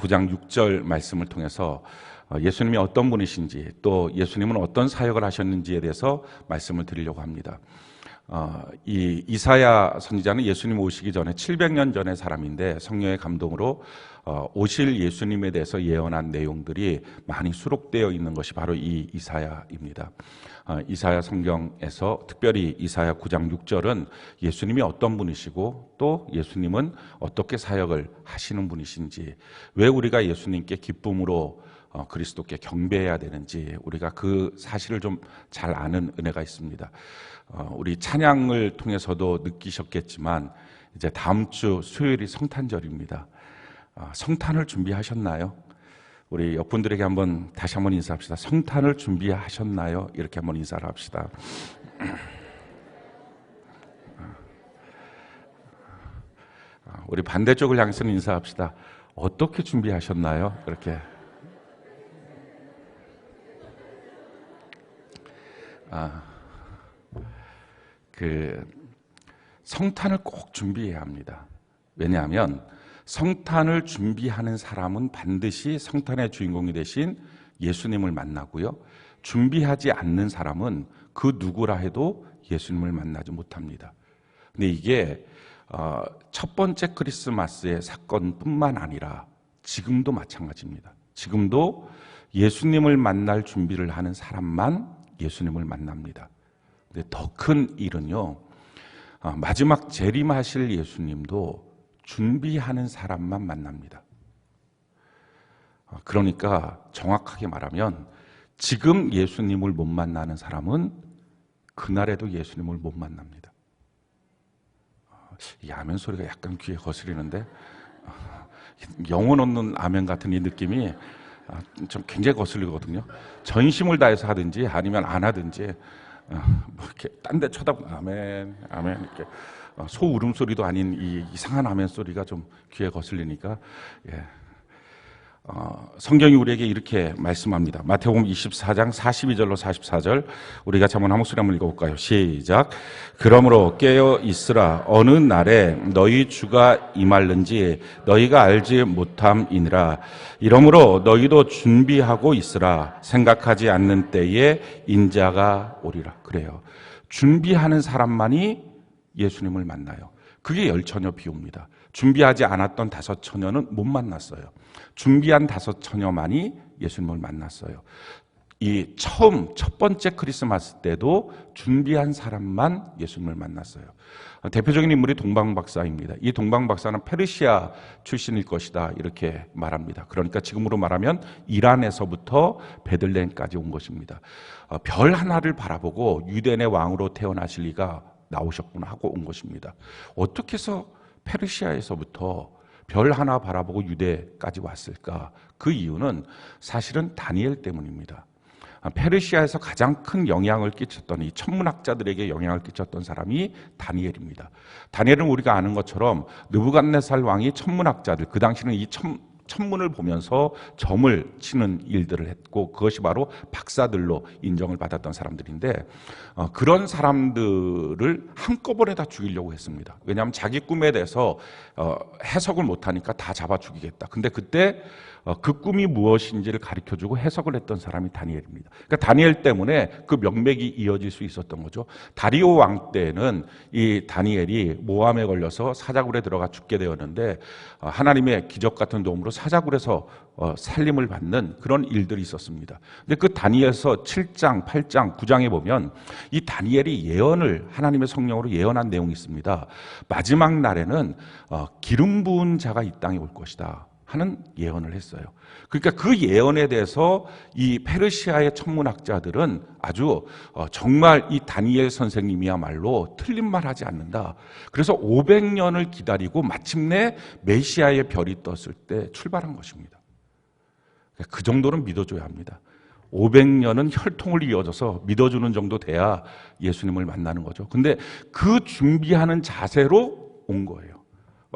9장 6절 말씀을 통해서 예수님이 어떤 분이신지 또 예수님은 어떤 사역을 하셨는지에 대해서 말씀을 드리려고 합니다. 이 이사야 선지자는 예수님 오시기 전에 700년 전의 사람인데 성령의 감동으로 오실 예수님에 대해서 예언한 내용들이 많이 수록되어 있는 것이 바로 이 이사야입니다. 이사야 성경에서 특별히 이사야 9장 6절은 예수님이 어떤 분이시고 또 예수님은 어떻게 사역을 하시는 분이신지, 왜 우리가 예수님께 기쁨으로 그리스도께 경배해야 되는지 우리가 그 사실을 좀 잘 아는 은혜가 있습니다. 우리 찬양을 통해서도 느끼셨겠지만 이제 다음 주 수요일이 성탄절입니다. 성탄을 준비하셨나요? 우리 옆분들에게 다시 한번 인사합시다. 성탄을 준비하셨나요? 이렇게 한번 인사를 합시다. 우리 반대쪽을 향해서 인사합시다. 어떻게 준비하셨나요? 이렇게. 성탄을 꼭 준비해야 합니다. 왜냐하면 성탄을 준비하는 사람은 반드시 성탄의 주인공이 되신 예수님을 만나고요. 준비하지 않는 사람은 그 누구라 해도 예수님을 만나지 못합니다. 근데 이게 첫 번째 크리스마스의 사건뿐만 아니라 지금도 마찬가지입니다. 지금도 예수님을 만날 준비를 하는 사람만 예수님을 만납니다. 근데 더 큰 일은요, 마지막 재림하실 예수님도 준비하는 사람만 만납니다. 그러니까 정확하게 말하면 지금 예수님을 못 만나는 사람은 그날에도 예수님을 못 만납니다. 이 아멘 소리가 약간 귀에 거스리는데 영혼 없는 아멘 같은 이 느낌이 좀 굉장히 거슬리거든요. 전심을 다해서 하든지 아니면 안 하든지 이렇게 딴 데 쳐다보면 아멘, 아멘 이렇게 소 울음소리도 아닌 이 이상한 아멘 소리가 좀 귀에 거슬리니까 성경이 우리에게 이렇게 말씀합니다. 마태복음 24장 42절로 44절 우리 같이 한번 한 목소리 한번 읽어볼까요? 시작. 그러므로 깨어 있으라. 어느 날에 너희 주가 임할는지 너희가 알지 못함이니라. 이러므로 너희도 준비하고 있으라. 생각하지 않는 때에 인자가 오리라. 그래요. 준비하는 사람만이 예수님을 만나요. 그게 열처녀 비유입니다. 준비하지 않았던 다섯 처녀는 못 만났어요. 준비한 다섯 처녀만이 예수님을 만났어요. 이 첫 번째 크리스마스 때도 준비한 사람만 예수님을 만났어요. 대표적인 인물이 동방박사입니다. 이 동방박사는 페르시아 출신일 것이다 이렇게 말합니다. 그러니까 지금으로 말하면 이란에서부터 베들레헴까지 온 것입니다. 별 하나를 바라보고 유대인의 왕으로 태어나실 리가 나오셨구나 하고 온 것입니다. 어떻게 해서 페르시아에서부터 별 하나 바라보고 유대까지 왔을까? 그 이유는 사실은 다니엘 때문입니다. 페르시아에서 가장 큰 영향을 끼쳤던 이 천문학자들에게 영향을 끼쳤던 사람이 다니엘입니다. 다니엘은 우리가 아는 것처럼 느부갓네살 왕이 천문학자들, 그 당시는 이 천문을 보면서 점을 치는 일들을 했고 그것이 바로 박사들로 인정을 받았던 사람들인데 그런 사람들을 한꺼번에 다 죽이려고 했습니다. 왜냐하면 자기 꿈에 대해서 해석을 못하니까 다 잡아 죽이겠다. 근데 그때 그 꿈이 무엇인지를 가르쳐주고 해석을 했던 사람이 다니엘입니다. 그러니까 다니엘 때문에 그 명맥이 이어질 수 있었던 거죠. 다리오 왕 때는 이 다니엘이 모함에 걸려서 사자굴에 들어가 죽게 되었는데 하나님의 기적 같은 도움으로 사자굴에서 살림을 받는 그런 일들이 있었습니다. 근데 그 다니엘서 7장, 8장, 9장에 보면 이 다니엘이 예언을 하나님의 성령으로 예언한 내용이 있습니다. 마지막 날에는 기름 부은 자가 이 땅에 올 것이다 하는 예언을 했어요. 그러니까 그 예언에 대해서 이 페르시아의 천문학자들은 아주 정말 이 다니엘 선생님이야말로 틀린 말 하지 않는다. 그래서 500년을 기다리고 마침내 메시아의 별이 떴을 때 출발한 것입니다. 그 정도는 믿어줘야 합니다. 500년은 혈통을 이어져서 믿어주는 정도 돼야 예수님을 만나는 거죠. 근데 그 준비하는 자세로 온 거예요.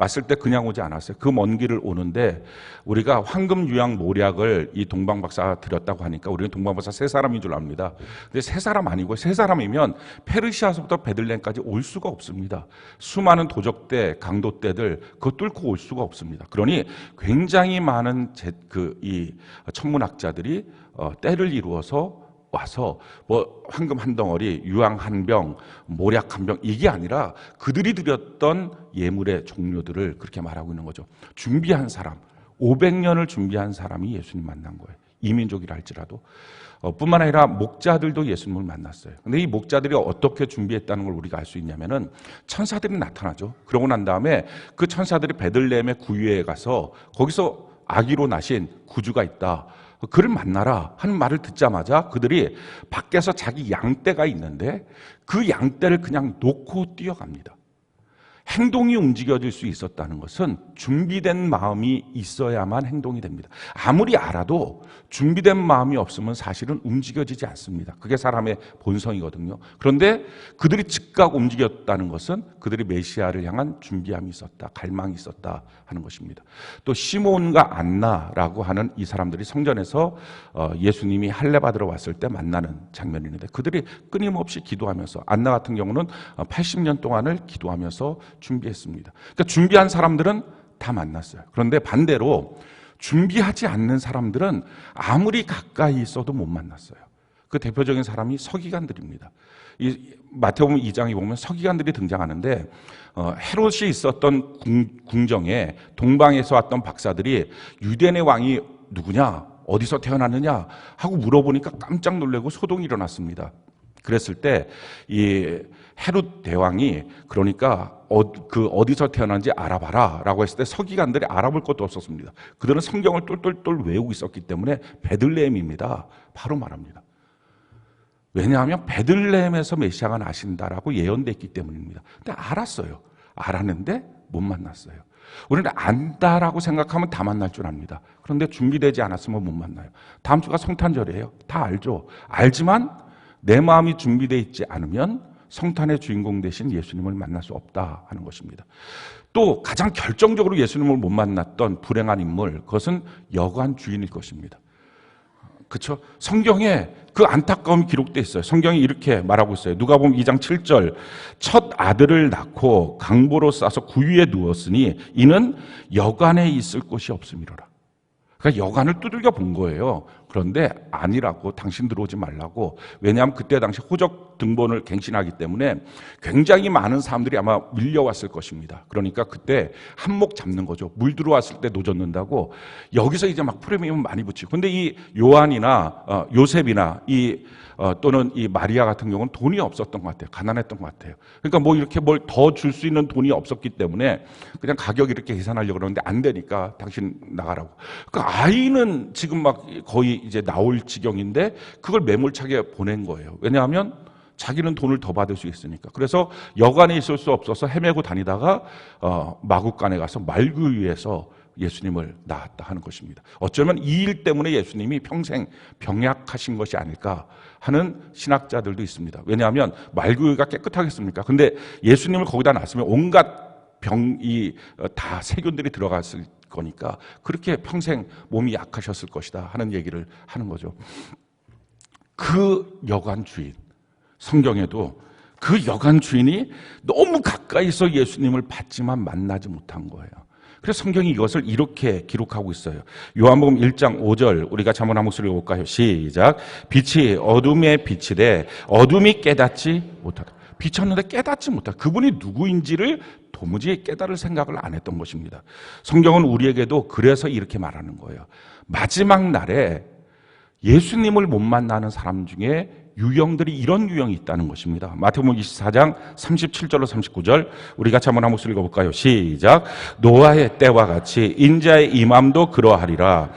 왔을 때 그냥 오지 않았어요. 그 먼 길을 오는데 우리가 황금 유향 모략을 이 동방박사가 드렸다고 하니까 우리는 동방박사 세 사람인 줄 압니다. 근데 세 사람 아니고 세 사람이면 페르시아서부터 베들레헴까지 올 수가 없습니다. 수많은 도적대, 강도대들 그거 뚫고 올 수가 없습니다. 그러니 굉장히 많은 이 천문학자들이 때를 이루어서 와서 뭐 황금 한 덩어리, 유황 한 병, 모략 한 병 이게 아니라 그들이 드렸던 예물의 종류들을 그렇게 말하고 있는 거죠. 준비한 사람, 500년을 준비한 사람이 예수님 만난 거예요. 이민족이라 할지라도. 뿐만 아니라 목자들도 예수님을 만났어요. 근데 이 목자들이 어떻게 준비했다는 걸 우리가 알 수 있냐면은 천사들이 나타나죠. 그러고 난 다음에 그 천사들이 베들레헴의 구유에 가서 거기서 아기로 나신 구주가 있다. 그를 만나라 하는 말을 듣자마자 그들이 밖에서 자기 양떼가 있는데 그 양떼를 그냥 놓고 뛰어갑니다. 행동이 움직여질 수 있었다는 것은 준비된 마음이 있어야만 행동이 됩니다. 아무리 알아도 준비된 마음이 없으면 사실은 움직여지지 않습니다. 그게 사람의 본성이거든요. 그런데 그들이 즉각 움직였다는 것은 그들이 메시아를 향한 준비함이 있었다, 갈망이 있었다 하는 것입니다. 또 시몬과 안나라고 하는 이 사람들이 성전에서 예수님이 할례 받으러 왔을 때 만나는 장면이 있는데 그들이 끊임없이 기도하면서, 안나 같은 경우는 80년 동안을 기도하면서 준비했습니다. 그러니까 준비한 사람들은 다 만났어요. 그런데 반대로 준비하지 않는 사람들은 아무리 가까이 있어도 못 만났어요. 그 대표적인 사람이 서기관들입니다. 이 마태복음 2장에 보면 서기관들이 등장하는데 헤롯이 있었던 궁정에 동방에서 왔던 박사들이 유대인의 왕이 누구냐, 어디서 태어났느냐 하고 물어보니까 깜짝 놀라고 소동이 일어났습니다. 그랬을 때 이 헤롯 대왕이 그러니까 어디서 태어난지 알아봐라 라고 했을 때 서기관들이 알아볼 것도 없었습니다. 그들은 성경을 똘똘똘 외우고 있었기 때문에 베들레헴입니다 바로 말합니다. 왜냐하면 베들레헴에서 메시아가 나신다라고 예언됐기 때문입니다. 근데 알았어요. 알았는데 못 만났어요. 우리는 안다라고 생각하면 다 만날 줄 압니다. 그런데 준비되지 않았으면 못 만나요. 다음 주가 성탄절이에요. 다 알죠. 알지만 내 마음이 준비되어 있지 않으면 성탄의 주인공 되신 예수님을 만날 수 없다 하는 것입니다. 또 가장 결정적으로 예수님을 못 만났던 불행한 인물, 그것은 여관 주인일 것입니다. 그렇죠? 성경에 그 안타까움이 기록되어 있어요. 성경이 이렇게 말하고 있어요. 누가복음 2장 7절, 첫 아들을 낳고 강보로 싸서 구유에 누웠으니 이는 여관에 있을 곳이 없음이로라. 그러니까 여관을 두들겨 본 거예요. 그런데 아니라고, 당신 들어오지 말라고. 왜냐하면 그때 당시 호적 등본을 갱신하기 때문에 굉장히 많은 사람들이 아마 밀려왔을 것입니다. 그러니까 그때 한몫 잡는 거죠. 물 들어왔을 때 노젓는다고 여기서 이제 막 프리미엄 많이 붙이고. 근데 이 요한이나 요셉이나 또는 이 마리아 같은 경우는 돈이 없었던 것 같아요. 가난했던 것 같아요. 그러니까 뭐 이렇게 뭘 더 줄 수 있는 돈이 없었기 때문에 그냥 가격 이렇게 계산하려고 그러는데 안 되니까 당신 나가라고. 그러니까 아이는 지금 막 거의 이제 나올 지경인데 그걸 매몰차게 보낸 거예요. 왜냐하면 자기는 돈을 더 받을 수 있으니까. 그래서 여관에 있을 수 없어서 헤매고 다니다가 마국간에 가서 말구유에서 예수님을 낳았다 하는 것입니다. 어쩌면 이 일 때문에 예수님이 평생 병약하신 것이 아닐까 하는 신학자들도 있습니다. 왜냐하면 말구유가 깨끗하겠습니까? 근데 예수님을 거기다 놨으면 온갖 병이 다 세균들이 들어갔을 거니까 그렇게 평생 몸이 약하셨을 것이다 하는 얘기를 하는 거죠. 그 여관 주인, 성경에도 그 여관 주인이 너무 가까이서 예수님을 봤지만 만나지 못한 거예요. 그래서 성경이 이것을 이렇게 기록하고 있어요. 요한복음 1장 5절 우리가 한번 한 목소리 볼까요? 시작. 빛이 어둠에 비치되 어둠이 깨닫지 못하다. 비쳤는데 깨닫지 못하다. 그분이 누구인지를 도무지 깨달을 생각을 안 했던 것입니다. 성경은 우리에게도 그래서 이렇게 말하는 거예요. 마지막 날에 예수님을 못 만나는 사람 중에 유형들이 이런 유형이 있다는 것입니다. 마태복음 24장 37절로 39절 우리 같이 한번 한 목소리 읽어볼까요? 시작. 노아의 때와 같이 인자의 임함도 그러하리라.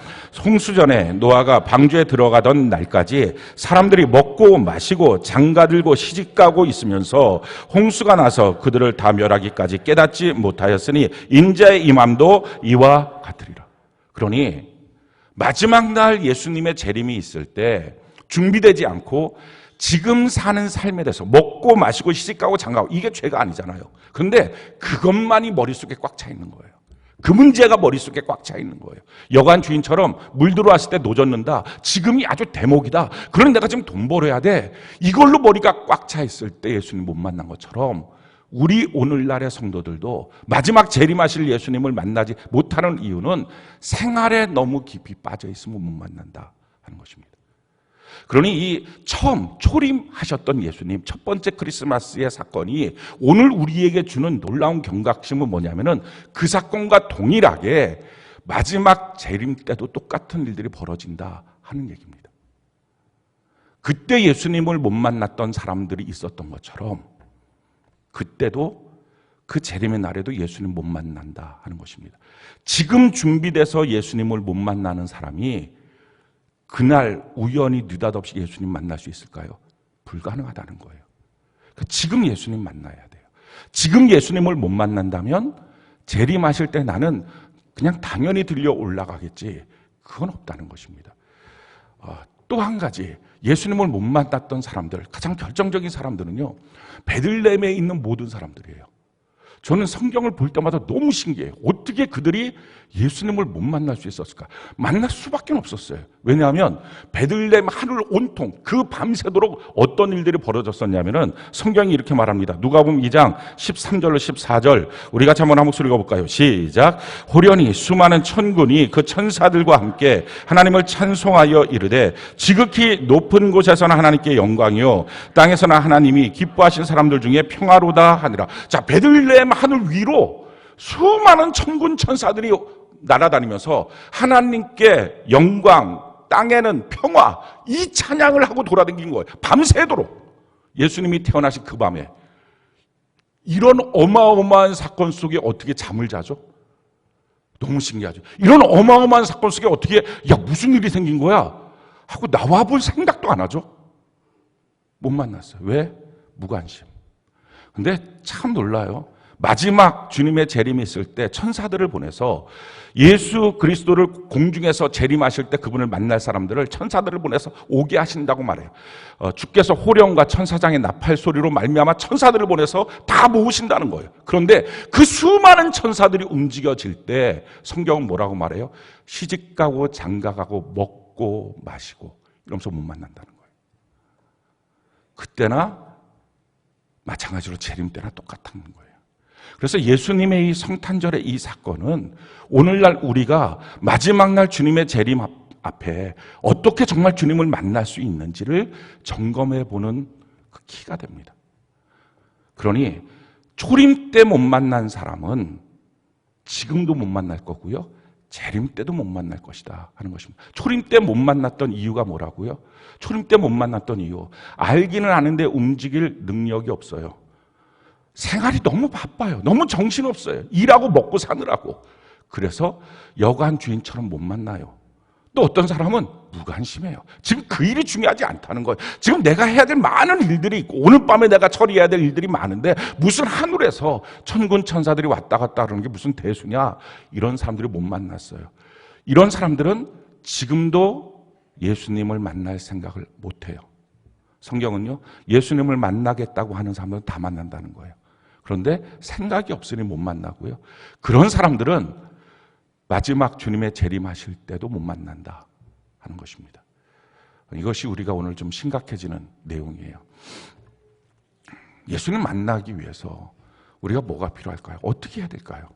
홍수전에 노아가 방주에 들어가던 날까지 사람들이 먹고 마시고 장가들고 시집가고 있으면서 홍수가 나서 그들을 다 멸하기까지 깨닫지 못하였으니 인자의 임함도 이와 같으리라. 그러니 마지막 날 예수님의 재림이 있을 때 준비되지 않고 지금 사는 삶에 대해서 먹고 마시고 시집가고 장가고 이게 죄가 아니잖아요. 그런데 그것만이 머릿속에 꽉 차 있는 거예요. 그 문제가 머릿속에 꽉 차 있는 거예요. 여관 주인처럼 물 들어왔을 때 노젓는다. 지금이 아주 대목이다. 그러니 내가 지금 돈 벌어야 돼. 이걸로 머리가 꽉 차 있을 때 예수님 못 만난 것처럼 우리 오늘날의 성도들도 마지막 재림하실 예수님을 만나지 못하는 이유는 생활에 너무 깊이 빠져 있으면 못 만난다 하는 것입니다. 그러니 이 처음 초림하셨던 예수님 첫 번째 크리스마스의 사건이 오늘 우리에게 주는 놀라운 경각심은 뭐냐면은 그 사건과 동일하게 마지막 재림 때도 똑같은 일들이 벌어진다 하는 얘기입니다. 그때 예수님을 못 만났던 사람들이 있었던 것처럼 그때도 그 재림의 날에도 예수님 못 만난다 하는 것입니다. 지금 준비돼서 예수님을 못 만나는 사람이 그날 우연히 느닷없이 예수님 만날 수 있을까요? 불가능하다는 거예요. 그러니까 지금 예수님 만나야 돼요. 지금 예수님을 못 만난다면 재림하실 때 나는 그냥 당연히 들려 올라가겠지. 그건 없다는 것입니다. 또 한 가지 예수님을 못 만났던 사람들, 가장 결정적인 사람들은요, 베들레헴에 있는 모든 사람들이에요. 저는 성경을 볼 때마다 너무 신기해요. 어떻게 그들이 예수님을 못 만날 수 있었을까? 만날 수밖에 없었어요. 왜냐하면 베들레헴 하늘 온통 그 밤새도록 어떤 일들이 벌어졌었냐면은 성경이 이렇게 말합니다. 누가복음 2장 13절로 14절 우리 같이 한번 한 목소리 읽어볼까요? 시작. 호련히 수많은 천군이 그 천사들과 함께 하나님을 찬송하여 이르되 지극히 높은 곳에서는 하나님께 영광이요 땅에서는 하나님이 기뻐하신 사람들 중에 평화로다 하니라. 자, 베들레헴 하늘 위로 수많은 천군 천사들이 날아다니면서 하나님께 영광, 땅에는 평화, 이 찬양을 하고 돌아다닌 거예요. 밤새도록. 예수님이 태어나신 그 밤에. 이런 어마어마한 사건 속에 어떻게 잠을 자죠? 너무 신기하죠. 이런 어마어마한 사건 속에 어떻게 야 무슨 일이 생긴 거야? 하고 나와볼 생각도 안 하죠. 못 만났어요. 왜? 무관심. 근데 참 놀라요. 마지막 주님의 재림이 있을 때 천사들을 보내서 예수 그리스도를 공중에서 재림하실 때 그분을 만날 사람들을 천사들을 보내서 오게 하신다고 말해요. 주께서 호령과 천사장의 나팔 소리로 말미암아 천사들을 보내서 다 모으신다는 거예요. 그런데 그 수많은 천사들이 움직여질 때 성경은 뭐라고 말해요? 시집가고 장가가고 먹고 마시고 이러면서 못 만난다는 거예요. 그때나 마찬가지로 재림 때나 똑같은 거예요. 그래서 예수님의 이 성탄절의 이 사건은 오늘날 우리가 마지막 날 주님의 재림 앞에 어떻게 정말 주님을 만날 수 있는지를 점검해 보는 그 키가 됩니다. 그러니 초림 때 못 만난 사람은 지금도 못 만날 거고요. 재림 때도 못 만날 것이다 하는 것입니다. 초림 때 못 만났던 이유가 뭐라고요? 초림 때 못 만났던 이유. 알기는 아는데 움직일 능력이 없어요. 생활이 너무 바빠요. 너무 정신없어요. 일하고 먹고 사느라고. 그래서 여관 주인처럼 못 만나요. 또 어떤 사람은 무관심해요. 지금 그 일이 중요하지 않다는 거예요. 지금 내가 해야 될 많은 일들이 있고 오늘 밤에 내가 처리해야 될 일들이 많은데 무슨 하늘에서 천군 천사들이 왔다 갔다 하는 게 무슨 대수냐. 이런 사람들이 못 만났어요. 이런 사람들은 지금도 예수님을 만날 생각을 못해요. 성경은요. 예수님을 만나겠다고 하는 사람들은 다 만난다는 거예요. 그런데 생각이 없으니 못 만나고요. 그런 사람들은 마지막 주님의 재림하실 때도 못 만난다 하는 것입니다. 이것이 우리가 오늘 좀 심각해지는 내용이에요. 예수님 만나기 위해서 우리가 뭐가 필요할까요? 어떻게 해야 될까요?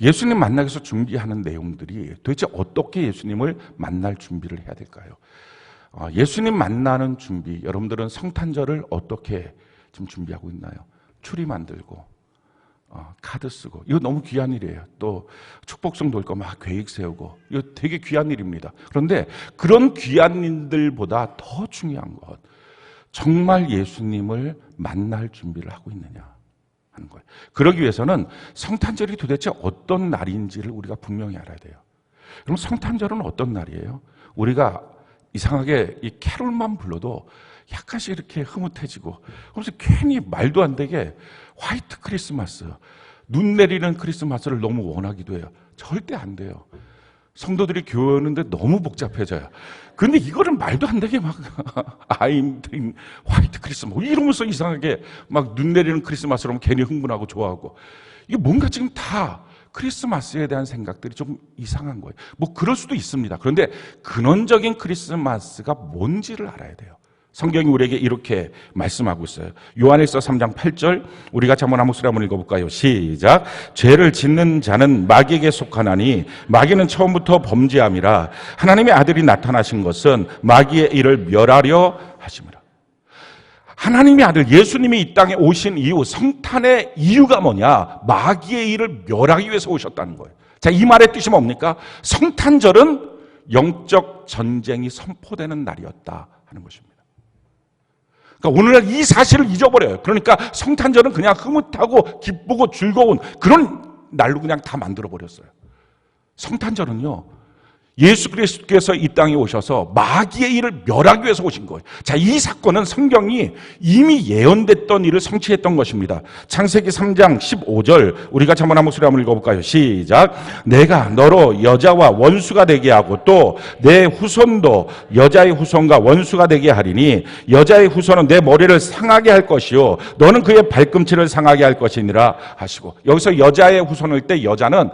예수님 만나기 위해서 준비하는 내용들이 도대체 어떻게 예수님을 만날 준비를 해야 될까요? 예수님 만나는 준비, 여러분들은 성탄절을 어떻게 지금 준비하고 있나요? 추리 만들고 카드 쓰고 이거 너무 귀한 일이에요. 또 축복성 돌 거 막 계획 세우고 이거 되게 귀한 일입니다. 그런데 그런 귀한 일들보다 더 중요한 것 정말 예수님을 만날 준비를 하고 있느냐 하는 거예요. 그러기 위해서는 성탄절이 도대체 어떤 날인지를 우리가 분명히 알아야 돼요. 그럼 성탄절은 어떤 날이에요? 우리가 이상하게 이 캐롤만 불러도 약간씩 이렇게 흐뭇해지고 그래서 괜히 말도 안 되게 화이트 크리스마스, 눈 내리는 크리스마스를 너무 원하기도 해요. 절대 안 돼요. 성도들이 교회 오는데 너무 복잡해져요. 근데 이거를 말도 안 되게 막 I'm the 화이트 크리스마스 이러면서 이상하게 막 눈 내리는 크리스마스로 괜히 흥분하고 좋아하고, 이게 뭔가 지금 다 크리스마스에 대한 생각들이 좀 이상한 거예요. 뭐 그럴 수도 있습니다. 그런데 근원적인 크리스마스가 뭔지를 알아야 돼요. 성경이 우리에게 이렇게 말씀하고 있어요. 요한일서 3장 8절, 우리 같이 한번 목소리 한번 읽어볼까요? 시작. 죄를 짓는 자는 마귀에게 속하나니 마귀는 처음부터 범죄함이라. 하나님의 아들이 나타나신 것은 마귀의 일을 멸하려 하심이라. 하나님의 아들 예수님이 이 땅에 오신 이유, 성탄의 이유가 뭐냐? 마귀의 일을 멸하기 위해서 오셨다는 거예요. 자, 이 말의 뜻이 뭡니까? 성탄절은 영적 전쟁이 선포되는 날이었다 하는 것입니다. 그러니까 오늘날 이 사실을 잊어버려요. 그러니까 성탄절은 그냥 흐뭇하고 기쁘고 즐거운 그런 날로 그냥 다 만들어버렸어요. 성탄절은요, 예수 그리스도께서 이 땅에 오셔서 마귀의 일을 멸하기 위해서 오신 거예요. 자, 이 사건은 성경이 이미 예언됐던 일을 성취했던 것입니다. 창세기 3장 15절, 우리가 한번 한 목소리 한번 읽어볼까요? 시작. 내가 너로 여자와 원수가 되게 하고 또 내 후손도 여자의 후손과 원수가 되게 하리니 여자의 후손은 내 머리를 상하게 할 것이요 너는 그의 발꿈치를 상하게 할 것이니라 하시고, 여기서 여자의 후손일 때 여자는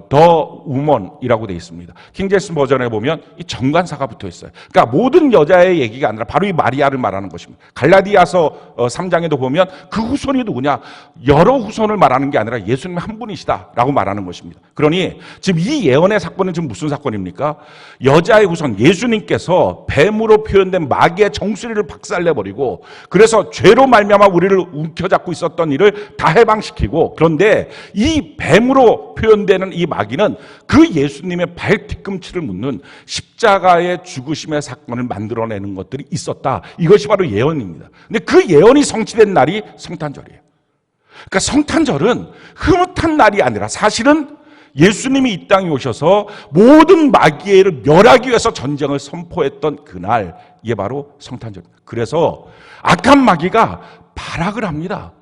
더 우먼이라고 되어 있습니다. 킹제임스 버전에 보면 이 정관사가 붙어 있어요. 그러니까 모든 여자의 얘기가 아니라 바로 이 마리아를 말하는 것입니다. 갈라디아서 3장에도 보면 그 후손이 누구냐? 여러 후손을 말하는 게 아니라 예수님 한 분이시다라고 말하는 것입니다. 그러니 지금 이 예언의 사건은 지금 무슨 사건입니까? 여자의 후손 예수님께서 뱀으로 표현된 마귀의 정수리를 박살내버리고, 그래서 죄로 말미암아 우리를 움켜잡고 있었던 일을 다 해방시키고, 그런데 이 뱀으로 표현되는 이 마귀는 그 예수님의 발 뒤꿈치를 묻는 십자가의 죽으심의 사건을 만들어내는 것들이 있었다. 이것이 바로 예언입니다. 근데 그 예언이 성취된 날이 성탄절이에요. 그러니까 성탄절은 흐뭇한 날이 아니라 사실은 예수님이 이 땅에 오셔서 모든 마귀의 일을 멸하기 위해서 전쟁을 선포했던 그날, 이게 바로 성탄절입니다. 그래서 악한 마귀가 발악을 합니다.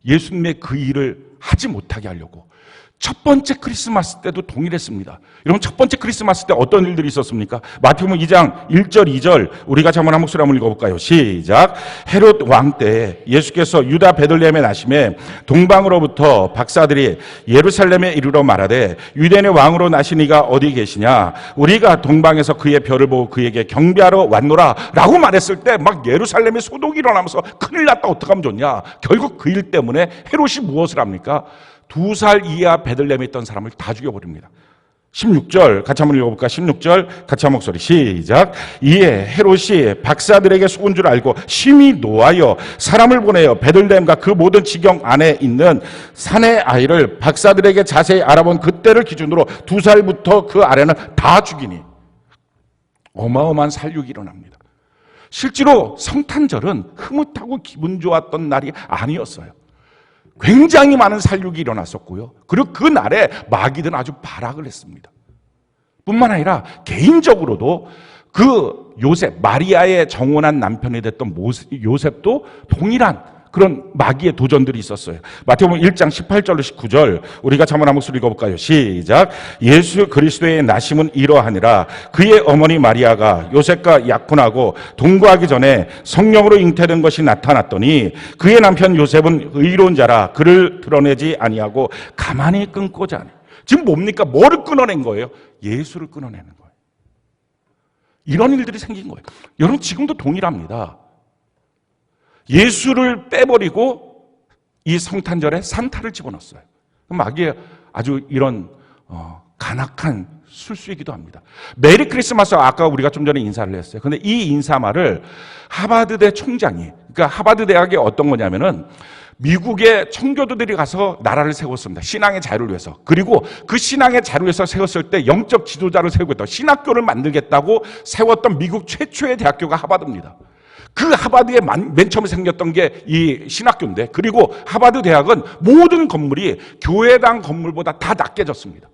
예수님의 그 일을 하지 못하게 하려고. 첫 번째 크리스마스 때도 동일했습니다. 여러분, 첫 번째 크리스마스 때 어떤 일들이 있었습니까? 마태복음 2장 1절 2절 우리가 한번 한 목소리 한번 읽어볼까요? 시작. 헤롯 왕 때 예수께서 유다 베들레헴에 나심에 동방으로부터 박사들이 예루살렘에 이르러 말하되 유대인의 왕으로 나신 이가 어디 계시냐? 우리가 동방에서 그의 별을 보고 그에게 경배하러 왔노라 라고 말했을 때 막 예루살렘에 소동이 일어나면서 큰일 났다, 어떡하면 좋냐? 결국 그 일 때문에 헤롯이 무엇을 합니까? 2살 이하 베들레헴에 있던 사람을 다 죽여버립니다. 16절 같이 한번 읽어볼까? 16절 같이 한 목소리 시작. 이에 헤롯이 박사들에게 속은 줄 알고 심히 노하여 사람을 보내어 베들레헴과 그 모든 지경 안에 있는 산의 아이를 박사들에게 자세히 알아본 그때를 기준으로 2살부터 그 아래는 다 죽이니 어마어마한 살육이 일어납니다. 실제로 성탄절은 흐뭇하고 기분 좋았던 날이 아니었어요. 굉장히 많은 살육이 일어났었고요. 그리고 그 날에 마귀들은 아주 발악을 했습니다. 뿐만 아니라 개인적으로도 그 요셉, 마리아의 정혼한 남편이 됐던 요셉도 동일한 그런 마귀의 도전들이 있었어요. 마태복음 1장 18절로 19절 우리 같이 한번 한 목소리 읽어볼까요? 시작. 예수 그리스도의 나심은 이러하니라. 그의 어머니 마리아가 요셉과 약혼하고 동거하기 전에 성령으로 잉태된 것이 나타났더니 그의 남편 요셉은 의로운 자라 그를 드러내지 아니하고 가만히 끊고자 하니. 지금 뭡니까? 뭐를 끊어낸 거예요? 예수를 끊어내는 거예요. 이런 일들이 생긴 거예요. 여러분, 지금도 동일합니다. 예수를 빼버리고 이 성탄절에 산타를 집어넣었어요. 마귀의 아주 이런 간악한 술수이기도 합니다. 메리 크리스마스, 아까 우리가 좀 전에 인사를 했어요. 근데 이 인사말을 하버드대 총장이, 그러니까 하버드 대학이 어떤 거냐면은 미국의 청교도들이 가서 나라를 세웠습니다. 신앙의 자유를 위해서. 그리고 그 신앙의 자유를 위해서 세웠을 때 영적 지도자를 세우겠다, 신학교를 만들겠다고 세웠던 미국 최초의 대학교가 하버드입니다. 그 하버드에 맨 처음에 생겼던 게 이 신학교인데, 그리고 하버드 대학은 모든 건물이 교회당 건물보다 다 낮게 졌습니다.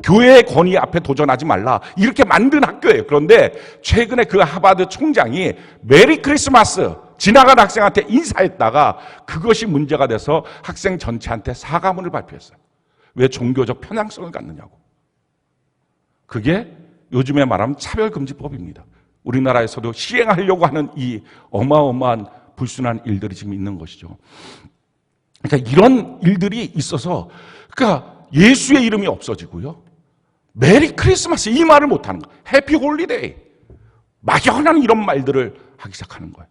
교회의 권위 앞에 도전하지 말라, 이렇게 만든 학교예요. 그런데 최근에 그 하버드 총장이 메리 크리스마스 지나간 학생한테 인사했다가 그것이 문제가 돼서 학생 전체한테 사과문을 발표했어요. 왜 종교적 편향성을 갖느냐고. 그게 요즘에 말하면 차별금지법입니다. 우리나라에서도 시행하려고 하는 이 어마어마한 불순한 일들이 지금 있는 것이죠. 그러니까 이런 일들이 있어서 그러니까 예수의 이름이 없어지고요. 메리 크리스마스 이 말을 못하는 거예요. 해피 홀리데이. 막연한 이런 말들을 하기 시작하는 거예요.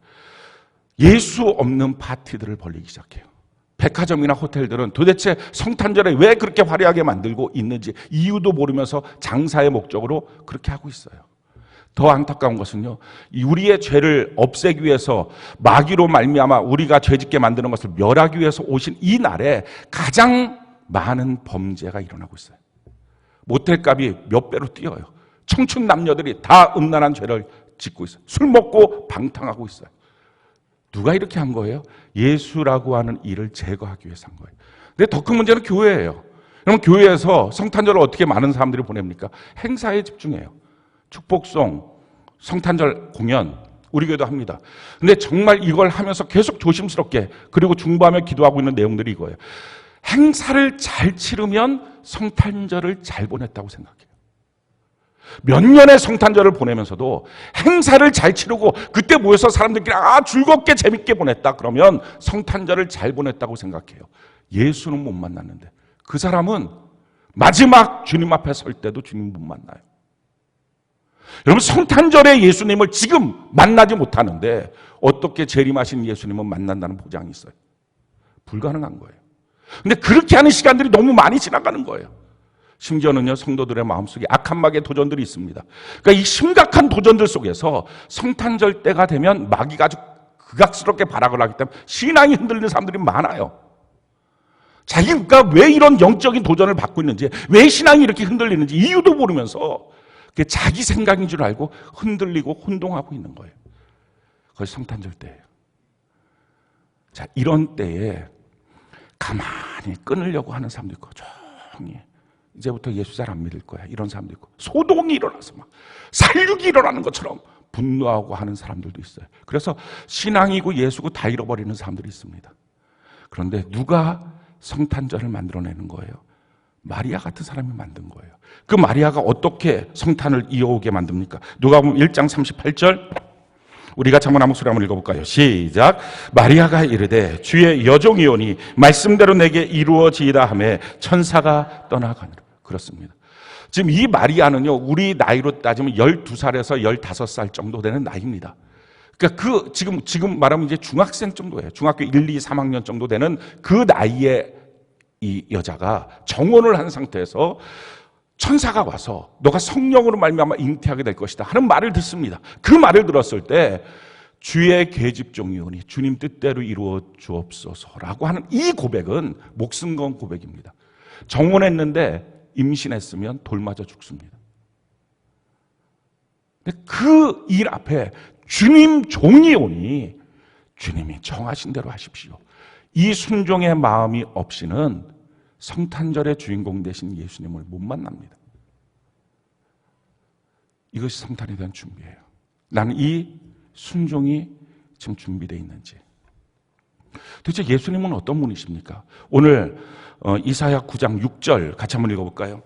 예수 없는 파티들을 벌리기 시작해요. 백화점이나 호텔들은 도대체 성탄절에 왜 그렇게 화려하게 만들고 있는지 이유도 모르면서 장사의 목적으로 그렇게 하고 있어요. 더 안타까운 것은요, 우리의 죄를 없애기 위해서 마귀로 말미암아 우리가 죄짓게 만드는 것을 멸하기 위해서 오신 이 날에 가장 많은 범죄가 일어나고 있어요. 모텔값이 몇 배로 뛰어요. 청춘 남녀들이 다 음란한 죄를 짓고 있어요. 술 먹고 방탕하고 있어요. 누가 이렇게 한 거예요? 예수라고 하는 일을 제거하기 위해서 한 거예요. 근데 더 큰 문제는 교회예요. 그럼 교회에서 성탄절을 어떻게 많은 사람들이 보냅니까? 행사에 집중해요. 축복송, 성탄절 공연, 우리 교회도 합니다. 근데 정말 이걸 하면서 계속 조심스럽게 그리고 중보하며 기도하고 있는 내용들이 이거예요. 행사를 잘 치르면 성탄절을 잘 보냈다고 생각해요. 몇 년의 성탄절을 보내면서도 행사를 잘 치르고 그때 모여서 사람들끼리 즐겁게 재밌게 보냈다 그러면 성탄절을 잘 보냈다고 생각해요. 예수는 못 만났는데 그 사람은 마지막 주님 앞에 설 때도 주님 못 만나요. 여러분 성탄절에 예수님을 지금 만나지 못하는데 어떻게 재림하신 예수님은 만난다는 보장이 있어요? 불가능한 거예요. 근데 그렇게 하는 시간들이 너무 많이 지나가는 거예요. 심지어는요, 성도들의 마음속에 악한 마귀의 도전들이 있습니다. 그러니까 이 심각한 도전들 속에서 성탄절 때가 되면 마귀가 아주 극악스럽게 발악을 하기 때문에 신앙이 흔들리는 사람들이 많아요. 자기가 왜 이런 영적인 도전을 받고 있는지, 왜 신앙이 이렇게 흔들리는지 이유도 모르면서 그게 자기 생각인 줄 알고 흔들리고 혼동하고 있는 거예요. 그것이 성탄절 때예요. 자, 이런 때에 가만히 끊으려고 하는 사람도 있고 조용히 이제부터 예수 잘 안 믿을 거야 이런 사람도 있고 소동이 일어나서 막 살육이 일어나는 것처럼 분노하고 하는 사람들도 있어요. 그래서 신앙이고 예수고 다 잃어버리는 사람들이 있습니다. 그런데 누가 성탄절을 만들어내는 거예요? 마리아 같은 사람이 만든 거예요. 그 마리아가 어떻게 성탄을 이어오게 만듭니까? 누가복음 1장 38절 우리가 잠언 한 목소리 한번 읽어볼까요? 시작. 마리아가 이르되 주의 여종이오니 말씀대로 내게 이루어지이다 하매 천사가 떠나가니라. 그렇습니다. 지금 이 마리아는요, 우리 나이로 따지면 12살에서 15살 정도 되는 나이입니다. 그러니까 지금 말하면 이제 중학생 정도예요. 중학교 1, 2, 3학년 정도 되는 그 나이에 이 여자가 정혼을 한 상태에서 천사가 와서 너가 성령으로 말미암아 잉태하게 될 것이다 하는 말을 듣습니다. 그 말을 들었을 때 주의 계집종이오니 주님 뜻대로 이루어 주옵소서라고 하는 이 고백은 목숨 건 고백입니다. 정혼했는데 임신했으면 돌 맞아 죽습니다. 그 일 앞에 주님 종이 오니 주님이 정하신 대로 하십시오. 이 순종의 마음이 없이는 성탄절의 주인공 되신 예수님을 못 만납니다. 이것이 성탄에 대한 준비예요. 나는 이 순종이 지금 준비되어 있는지. 도대체 예수님은 어떤 분이십니까? 오늘 이사야 9장 6절 같이 한번 읽어볼까요?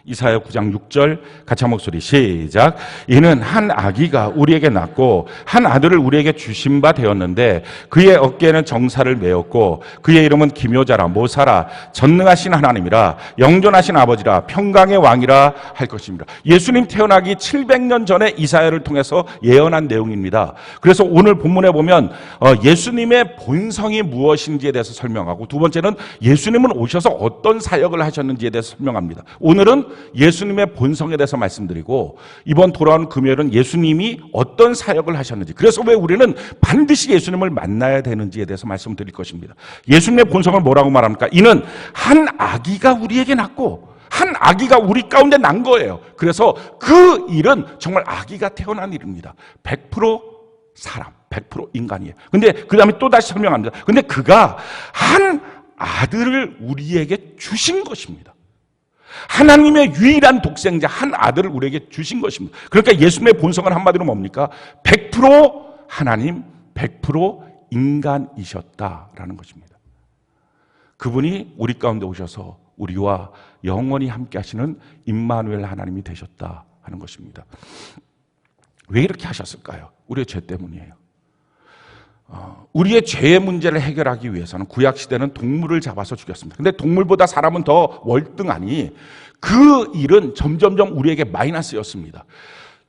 이사야 9장 6절 같이 한 목소리 시작. 이는 한 아기가 우리에게 낳고 한 아들을 우리에게 주신 바 되었는데 그의 어깨에는 정사를 메었고 그의 이름은 기묘자라 모사라 전능하신 하나님이라 영존하신 아버지라 평강의 왕이라 할 것입니다. 예수님 태어나기 700년 전에 이사야를 통해서 예언한 내용입니다. 그래서 오늘 본문에 보면 예수님의 본성이 무엇인지에 대해서 설명하고 두 번째는 예수님은 오셔서 어떤 사역을 하셨는지에 대해서 설명합니다. 오늘은 예수님의 본성에 대해서 말씀드리고 이번 돌아온 금요일은 예수님이 어떤 사역을 하셨는지, 그래서 왜 우리는 반드시 예수님을 만나야 되는지에 대해서 말씀드릴 것입니다. 예수님의 본성을 뭐라고 말합니까? 이는 한 아기가 우리에게 낳고 한 아기가 우리 가운데 난 거예요. 그래서 그 일은 정말 아기가 태어난 일입니다. 100% 사람, 100% 인간이에요. 근데 그 다음에 또 다시 설명합니다. 근데 그가 한 아들을 우리에게 주신 것입니다. 하나님의 유일한 독생자 한 아들을 우리에게 주신 것입니다. 그러니까 예수님의 본성은 한마디로 뭡니까? 100% 하나님, 100% 인간이셨다라는 것입니다. 그분이 우리 가운데 오셔서 우리와 영원히 함께 하시는 임마누엘 하나님이 되셨다 하는 것입니다. 왜 이렇게 하셨을까요? 우리의 죄 때문이에요. 우리의 죄의 문제를 해결하기 위해서는 구약시대는 동물을 잡아서 죽였습니다. 근데 동물보다 사람은 더 월등하니 그 일은 점점점 우리에게 마이너스였습니다.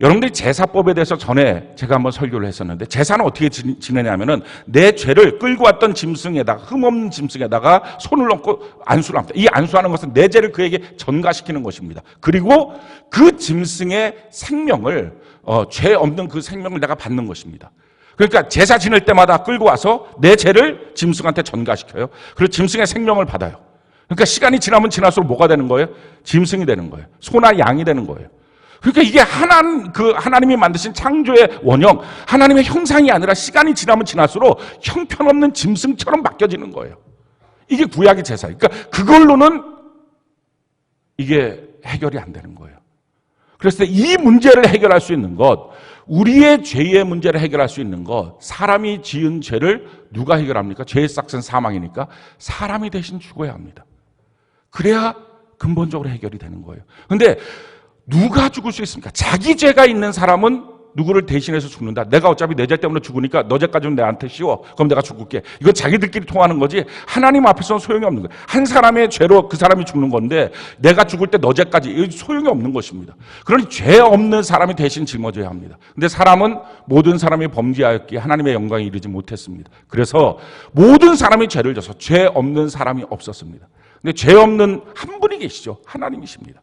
여러분들이 제사법에 대해서 전에 제가 한번 설교를 했었는데, 제사는 어떻게 지내냐면은 내 죄를 끌고 왔던 짐승에다가, 흠없는 짐승에다가 손을 얹고 안수를 합니다. 이 안수하는 것은 내 죄를 그에게 전가시키는 것입니다. 그리고 그 짐승의 생명을, 죄 없는 그 생명을 내가 받는 것입니다. 그러니까 제사 지낼 때마다 끌고 와서 내 죄를 짐승한테 전가시켜요. 그리고 짐승의 생명을 받아요. 그러니까 시간이 지나면 지날수록 뭐가 되는 거예요? 짐승이 되는 거예요. 소나 양이 되는 거예요. 그러니까 이게 하나님이 만드신 창조의 원형, 하나님의 형상이 아니라 시간이 지나면 지날수록 형편없는 짐승처럼 바뀌어지는 거예요. 이게 구약의 제사예요. 그러니까 그걸로는 이게 해결이 안 되는 거예요. 그래서 이 문제를 해결할 수 있는 것, 우리의 죄의 문제를 해결할 수 있는 것, 사람이 지은 죄를 누가 해결합니까? 죄의 싹은 사망이니까 사람이 대신 죽어야 합니다. 그래야 근본적으로 해결이 되는 거예요. 그런데 누가 죽을 수 있습니까? 자기 죄가 있는 사람은 누구를 대신해서 죽는다. 내가 어차피 내 죄 때문에 죽으니까 너 죄까지는 내한테 씌워. 그럼 내가 죽을게. 이거 자기들끼리 통하는 거지 하나님 앞에서는 소용이 없는 거예요. 한 사람의 죄로 그 사람이 죽는 건데 내가 죽을 때 너 죄까지 소용이 없는 것입니다. 그러니 죄 없는 사람이 대신 짊어져야 합니다. 근데 사람은 모든 사람이 범죄하였기에 하나님의 영광에 이르지 못했습니다. 그래서 모든 사람이 죄를 져서 죄 없는 사람이 없었습니다. 근데 죄 없는 한 분이 계시죠. 하나님이십니다.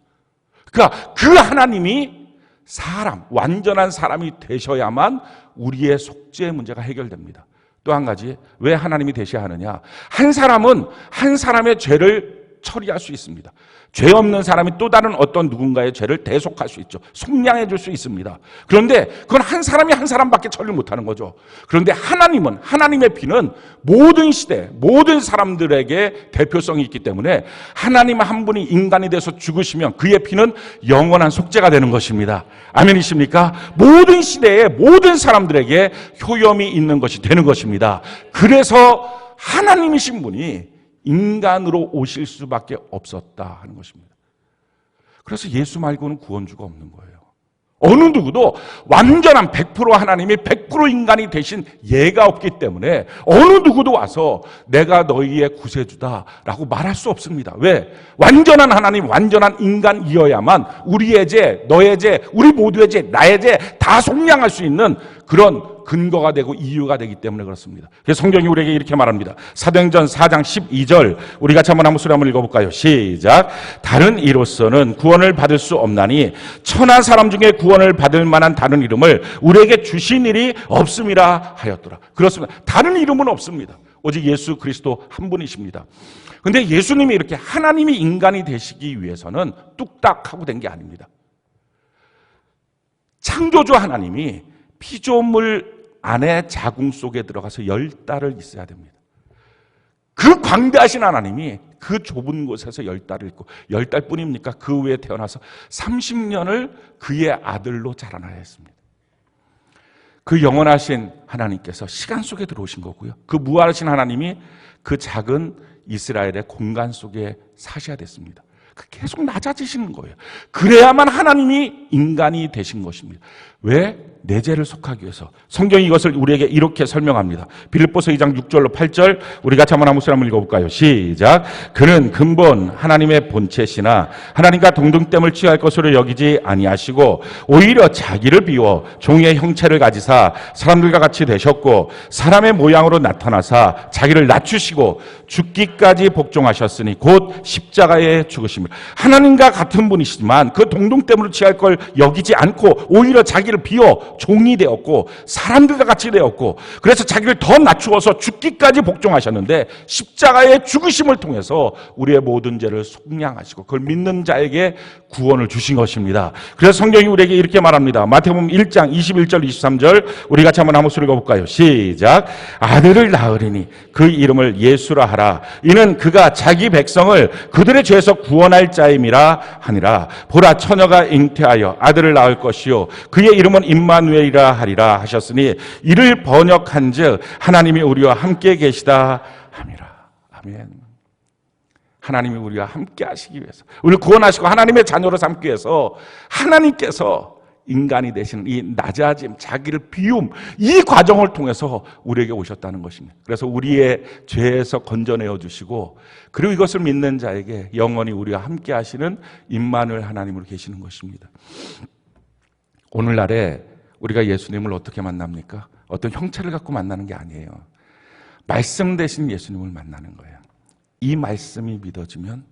그러니까 그 하나님이 사람, 완전한 사람이 되셔야만 우리의 속죄의 문제가 해결됩니다. 또 한 가지, 왜 하나님이 되셔야 하느냐? 한 사람은 한 사람의 죄를 처리할 수 있습니다. 죄 없는 사람이 또 다른 어떤 누군가의 죄를 대속할 수 있죠. 속량해 줄 수 있습니다. 그런데 그건 한 사람이 한 사람밖에 처리를 못하는 거죠. 그런데 하나님은, 하나님의 피는 모든 시대, 모든 사람들에게 대표성이 있기 때문에 하나님 한 분이 인간이 돼서 죽으시면 그의 피는 영원한 속죄가 되는 것입니다. 아멘이십니까? 모든 시대에 모든 사람들에게 효염이 있는 것이 되는 것입니다. 그래서 하나님이신 분이 인간으로 오실 수밖에 없었다 하는 것입니다. 그래서 예수 말고는 구원주가 없는 거예요. 어느 누구도 완전한 100% 하나님이 100% 인간이 되신 예가 없기 때문에 어느 누구도 와서 내가 너희의 구세주다라고 말할 수 없습니다. 왜? 완전한 하나님, 완전한 인간이어야만 우리의 죄, 너의 죄, 우리 모두의 죄, 나의 죄 다 속량할 수 있는 그런 근거가 되고 이유가 되기 때문에 그렇습니다. 그래서 성경이 우리에게 이렇게 말합니다. 사도행전 4장 12절 우리 같이 한번 소리 한번 읽어볼까요? 시작. 다른 이로서는 구원을 받을 수 없나니 천하 사람 중에 구원을 받을 만한 다른 이름을 우리에게 주신 일이 없음이라 하였더라. 그렇습니다. 다른 이름은 없습니다. 오직 예수 그리스도 한 분이십니다. 그런데 예수님이 이렇게 하나님이 인간이 되시기 위해서는 뚝딱 하고 된 게 아닙니다. 창조주 하나님이 피조물 안에 자궁 속에 들어가서 10달을 있어야 됩니다. 그 광대하신 하나님이 그 좁은 곳에서 10달을 있고 10달 뿐입니까? 그 후에 태어나서 30년을 그의 아들로 자라나야 했습니다. 그 영원하신 하나님께서 시간 속에 들어오신 거고요. 그 무한하신 하나님이 그 작은 이스라엘의 공간 속에 사셔야 됐습니다. 계속 낮아지시는 거예요. 그래야만 하나님이 인간이 되신 것입니다. 왜? 내 죄를 속하기 위해서. 성경이 이것을 우리에게 이렇게 설명합니다. 빌립보서 2장 6절로 8절 우리 같이 한번 한번 읽어볼까요? 시작. 그는 근본 하나님의 본체시나 하나님과 동등됨을 취할 것으로 여기지 아니하시고 오히려 자기를 비워 종의 형체를 가지사 사람들과 같이 되셨고 사람의 모양으로 나타나사 자기를 낮추시고 죽기까지 복종하셨으니 곧 십자가에 죽으십니다. 하나님과 같은 분이시지만 그 동등됨으로 취할 걸 여기지 않고 오히려 자기를 비워 종이 되었고 사람들과 같이 되었고 그래서 자기를 더 낮추어서 죽기까지 복종하셨는데 십자가의 죽으심을 통해서 우리의 모든 죄를 속량하시고 그걸 믿는 자에게 구원을 주신 것입니다. 그래서 성경이 우리에게 이렇게 말합니다. 마태복음 1장 21절 23절 우리 같이 한번 소리 읽어볼까요? 시작. 아들을 낳으리니 그 이름을 예수라 하라. 이는 그가 자기 백성을 그들의 죄에서 구원할 자임이라 하니라. 보라 처녀가 잉태하여 아들을 낳을 것이요 그의 이름은 임마누엘이라 하리라 하셨으니 이를 번역한즉 하나님이 우리와 함께 계시다 함이라. 아멘. 하나님이 우리와 함께 하시기 위해서, 우리를 구원하시고 하나님의 자녀로 삼기 위해서 하나님께서 인간이 되시는 이 낮아짐, 자기를 비움, 이 과정을 통해서 우리에게 오셨다는 것입니다. 그래서 우리의 죄에서 건져내어 주시고, 그리고 이것을 믿는 자에게 영원히 우리와 함께 하시는 임마누엘 하나님으로 계시는 것입니다. 오늘날에 우리가 예수님을 어떻게 만납니까? 어떤 형체를 갖고 만나는 게 아니에요. 말씀 대신 예수님을 만나는 거예요. 이 말씀이 믿어지면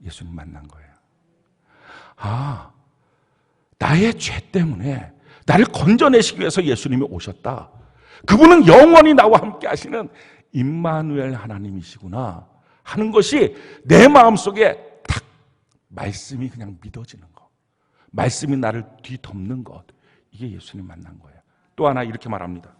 예수님 만난 거예요. 아, 나의 죄 때문에 나를 건져내시기 위해서 예수님이 오셨다. 그분은 영원히 나와 함께 하시는 임마누엘 하나님이시구나 하는 것이 내 마음속에 탁 말씀이 그냥 믿어지는 것, 말씀이 나를 뒤덮는 것, 이게 예수님 만난 거예요. 또 하나 이렇게 말합니다.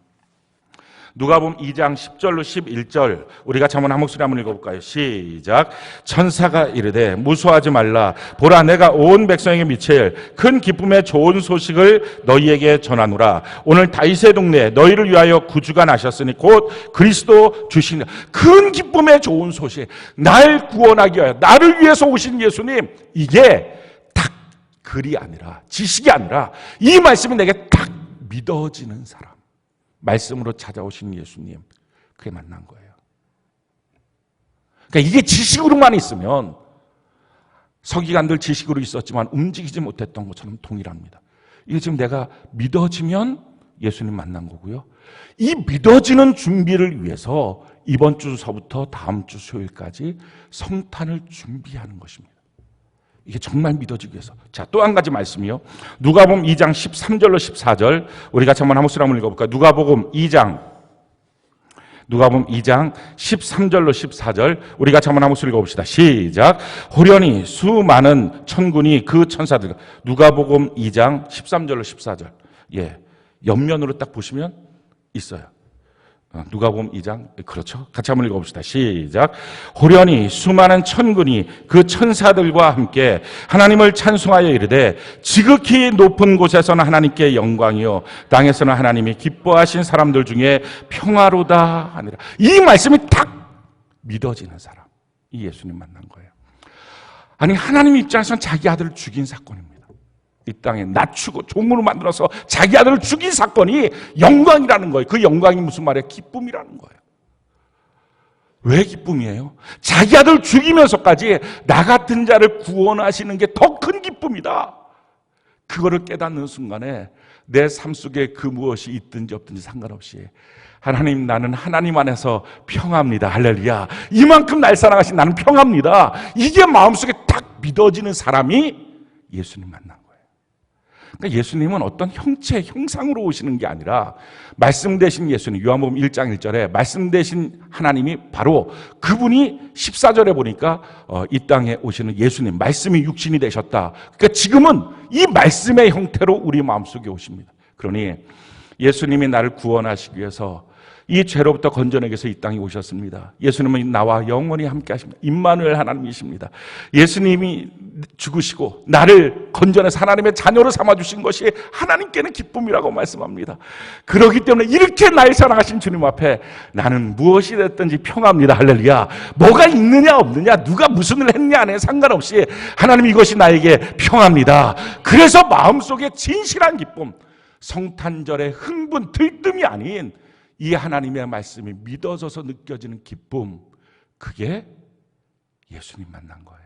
누가복음 2장 10절로 11절 우리 같이 한번 한 목소리 한번 읽어볼까요? 시작. 천사가 이르되 무수하지 말라. 보라, 내가 온 백성에게 미칠 큰 기쁨의 좋은 소식을 너희에게 전하노라. 오늘 다윗의 동네에 너희를 위하여 구주가 나셨으니 곧 그리스도 주시니. 큰 기쁨의 좋은 소식, 날 구원하기 위하여 나를 위해서 오신 예수님, 이게 딱 글이 아니라, 지식이 아니라 이 말씀이 내게 딱 믿어지는 사람, 말씀으로 찾아오신 예수님, 그게 만난 거예요. 그러니까 이게 지식으로만 있으면, 서기관들 지식으로 있었지만 움직이지 못했던 것처럼 동일합니다. 이게 지금 내가 믿어지면 예수님 만난 거고요. 이 믿어지는 준비를 위해서 이번 주서부터 다음 주 수요일까지 성탄을 준비하는 것입니다. 이게 정말 믿어지기 위해서. 자, 또 한 가지 말씀이요. 누가복음 2장 13절로 14절 우리 같이 한번 한 목소리 한번 읽어볼까요? 누가복음 2장 13절로 14절 우리 같이 한번 한 목소리 읽어봅시다. 시작. 호련히 수많은 천군이 그 천사들. 누가복음 2장 13절로 14절. 예, 옆면으로 딱 보시면 있어요. 누가복음 2장, 그렇죠? 같이 한번 읽어봅시다. 시작. 호련히 수많은 천군이 그 천사들과 함께 하나님을 찬송하여 이르되 지극히 높은 곳에서는 하나님께 영광이요 땅에서는 하나님이 기뻐하신 사람들 중에 평화로다 하니라. 이 말씀이 딱 믿어지는 사람, 이 예수님 만난 거예요. 아니, 하나님 입장에서는 자기 아들을 죽인 사건입니다. 이 땅에 낮추고 종으로 만들어서 자기 아들을 죽인 사건이 영광이라는 거예요. 그 영광이 무슨 말이에요? 기쁨이라는 거예요. 왜 기쁨이에요? 자기 아들을 죽이면서까지 나 같은 자를 구원하시는 게 더 큰 기쁨이다. 그거를 깨닫는 순간에 내 삶 속에 그 무엇이 있든지 없든지 상관없이 하나님, 나는 하나님 안에서 평화입니다. 할렐루야. 이만큼 날 사랑하신 나는 평화입니다. 이게 마음속에 딱 믿어지는 사람이 예수님 만난 거예요. 그러니까 예수님은 어떤 형체, 형상으로 오시는 게 아니라 말씀 되신 예수님, 요한복음 1장 1절에 말씀 되신 하나님이 바로 그분이 14절에 보니까 이 땅에 오시는 예수님, 말씀이 육신이 되셨다. 그러니까 지금은 이 말씀의 형태로 우리 마음속에 오십니다. 그러니 예수님이 나를 구원하시기 위해서 이 죄로부터 건져내기 위해서 이 땅에 오셨습니다. 예수님은 나와 영원히 함께 하십니다. 임마누엘 하나님이십니다. 예수님이 죽으시고 나를 건져내서 하나님의 자녀로 삼아주신 것이 하나님께는 기쁨이라고 말씀합니다. 그렇기 때문에 이렇게 날 사랑하신 주님 앞에 나는 무엇이 됐든지 평화입니다. 할렐루야. 뭐가 있느냐 없느냐, 누가 무슨 일을 했냐 안에 상관없이 하나님, 이것이 나에게 평화입니다. 그래서 마음속에 진실한 기쁨, 성탄절의 흥분, 들뜸이 아닌 이 하나님의 말씀이 믿어져서 느껴지는 기쁨, 그게 예수님 만난 거예요.